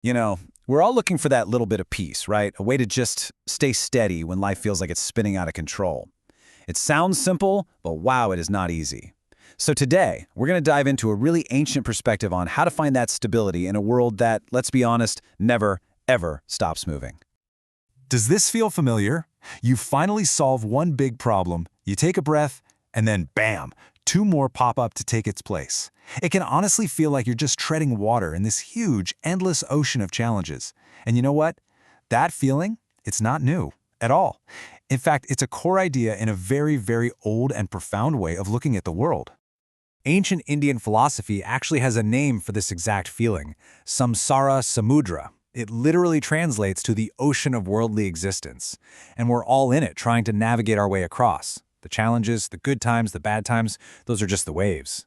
You know, we're all looking for that little bit of peace, right? A way to just stay steady when life feels like it's spinning out of control. It sounds simple, but wow, it is not easy. So today, we're going to dive into a really ancient perspective on how to find that stability in a world that, let's be honest, never, ever stops moving. Does this feel familiar? You finally solve one big problem, you take a breath, and then bam, two more pop up to take its place. It can honestly feel like you're just treading water in this huge, endless ocean of challenges. And you know what? That feeling, it's not new at all. In fact, it's a core idea in a very, very old and profound way of looking at the world. Ancient Indian philosophy actually has a name for this exact feeling, samsara samudra. It literally translates to the ocean of worldly existence, and we're all in it trying to navigate our way across. The challenges, the good times, the bad times, those are just the waves.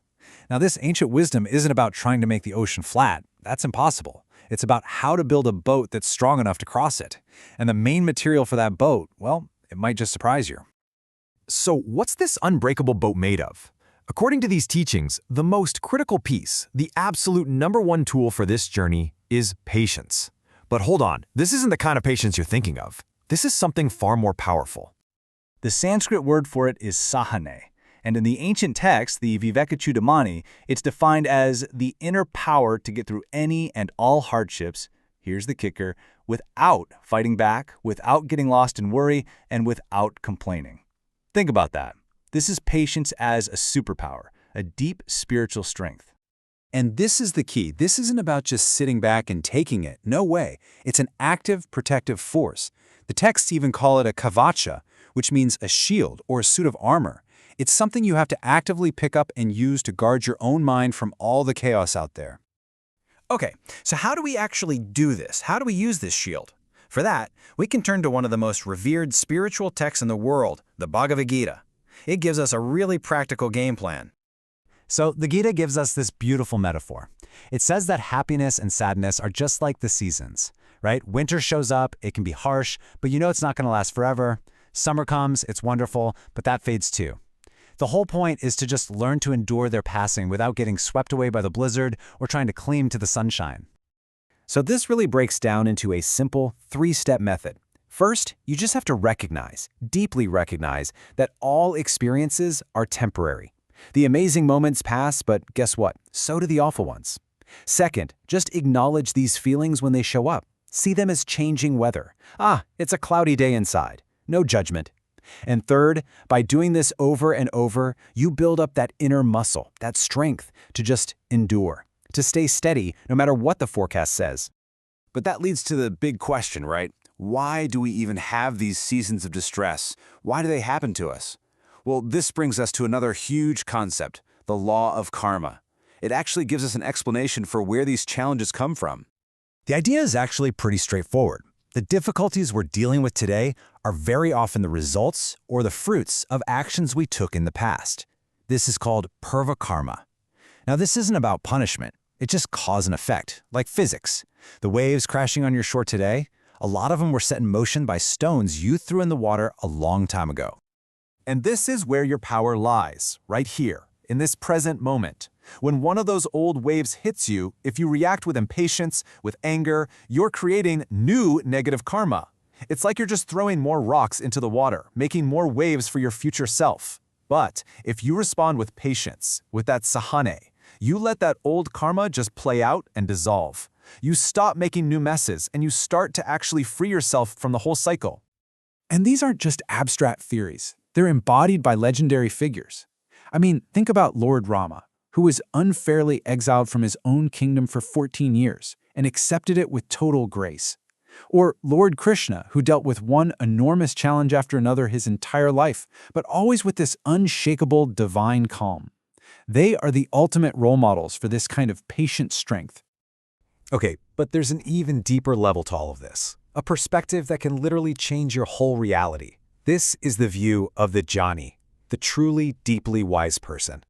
Now, this ancient wisdom isn't about trying to make the ocean flat. That's impossible. It's about how to build a boat that's strong enough to cross it. And the main material for that boat, well, it might just surprise you. So what's this unbreakable boat made of? According to these teachings, the most critical piece, the absolute #1 tool for this journey, is patience. But hold on, this isn't the kind of patience you're thinking of. This is something far more powerful. The Sanskrit word for it is sahane, and in the ancient text, the Vivekachudamani, it's defined as the inner power to get through any and all hardships, here's the kicker, without fighting back, without getting lost in worry, and without complaining. Think about that. This is patience as a superpower, a deep spiritual strength. And this is the key. This isn't about just sitting back and taking it. No way. It's an active, protective force. The texts even call it a kavacha, which means a shield or a suit of armor. It's something you have to actively pick up and use to guard your own mind from all the chaos out there. Okay, so how do we actually do this? How do we use this shield? For that, we can turn to one of the most revered spiritual texts in the world, the Bhagavad Gita. It gives us a really practical game plan. So the Gita gives us this beautiful metaphor. It says that happiness and sadness are just like the seasons, right? Winter shows up, it can be harsh, but you know it's not going to last forever. Summer comes, it's wonderful, but that fades too. The whole point is to just learn to endure their passing without getting swept away by the blizzard or trying to cling to the sunshine. So this really breaks down into a simple 3-step method. First, you just have to recognize, deeply recognize, that all experiences are temporary. The amazing moments pass, but guess what? So do the awful ones. Second, just acknowledge these feelings when they show up. See them as changing weather. It's a cloudy day inside. No judgment. And third, by doing this over and over, you build up that inner muscle, that strength to just endure, to stay steady no matter what the forecast says. But that leads to the big question, right? Why do we even have these seasons of distress? Why do they happen to us? Well, this brings us to another huge concept, the law of karma. It actually gives us an explanation for where these challenges come from. The idea is actually pretty straightforward. The difficulties we're dealing with today are very often the results or the fruits of actions we took in the past. This is called purva karma. Now, this isn't about punishment. It's just cause and effect, like physics. The waves crashing on your shore today, a lot of them were set in motion by stones you threw in the water a long time ago. And this is where your power lies, right here, in this present moment. When one of those old waves hits you, if you react with impatience, with anger, you're creating new negative karma. It's like you're just throwing more rocks into the water, making more waves for your future self. But if you respond with patience, with that sahane, you let that old karma just play out and dissolve. You stop making new messes, and you start to actually free yourself from the whole cycle. And these aren't just abstract theories. They're embodied by legendary figures. I mean, think about Lord Rama, who was unfairly exiled from his own kingdom for 14 years and accepted it with total grace. Or Lord Krishna, who dealt with one enormous challenge after another his entire life, but always with this unshakable divine calm. They are the ultimate role models for this kind of patient strength. Okay, but there's an even deeper level to all of this, a perspective that can literally change your whole reality. This is the view of the jnani, the truly, deeply wise person.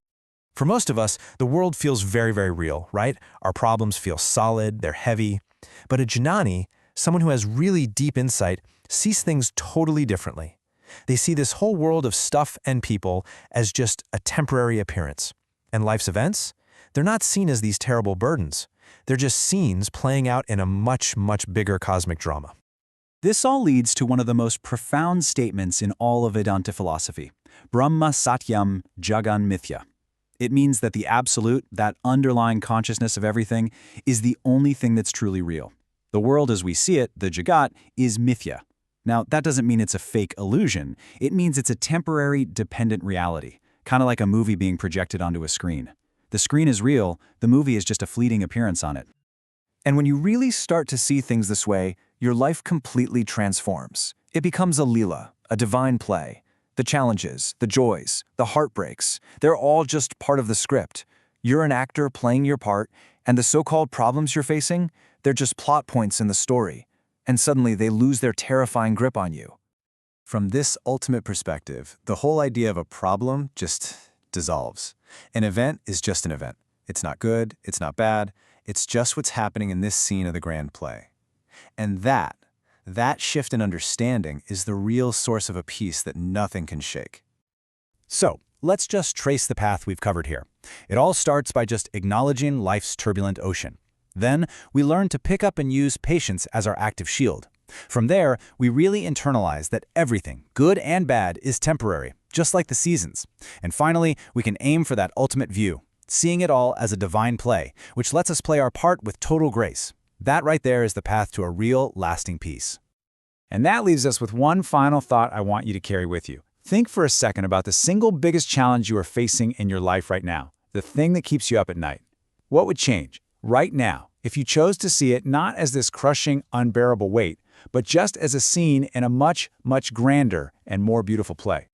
For most of us, the world feels very, very real, right? Our problems feel solid, they're heavy. But a jnani, someone who has really deep insight, sees things totally differently. They see this whole world of stuff and people as just a temporary appearance. And life's events? They're not seen as these terrible burdens. They're just scenes playing out in a much, much bigger cosmic drama. This all leads to one of the most profound statements in all of Vedanta philosophy, Brahma Satyam Jagan Mithya. It means that the absolute, that underlying consciousness of everything, is the only thing that's truly real. The world as we see it, the Jagat, is mithya. Now, that doesn't mean it's a fake illusion. It means it's a temporary, dependent reality, kind of like a movie being projected onto a screen. The screen is real, the movie is just a fleeting appearance on it. And when you really start to see things this way, your life completely transforms. It becomes a leela, a divine play. The challenges, the joys, the heartbreaks, they're all just part of the script. You're an actor playing your part, and the so-called problems you're facing, they're just plot points in the story. And suddenly they lose their terrifying grip on you. From this ultimate perspective, the whole idea of a problem just dissolves. An event is just an event. It's not good, it's not bad, it's just what's happening in this scene of the grand play. And that shift in understanding is the real source of a peace that nothing can shake. So, let's just trace the path we've covered here. It all starts by just acknowledging life's turbulent ocean. Then, we learn to pick up and use patience as our active shield. From there, we really internalize that everything, good and bad, is temporary, just like the seasons. And finally, we can aim for that ultimate view, seeing it all as a divine play, which lets us play our part with total grace. That right there is the path to a real, lasting peace. And that leaves us with one final thought I want you to carry with you. Think for a second about the single biggest challenge you are facing in your life right now, the thing that keeps you up at night. What would change, right now, if you chose to see it not as this crushing, unbearable weight, but just as a scene in a much, much grander and more beautiful play?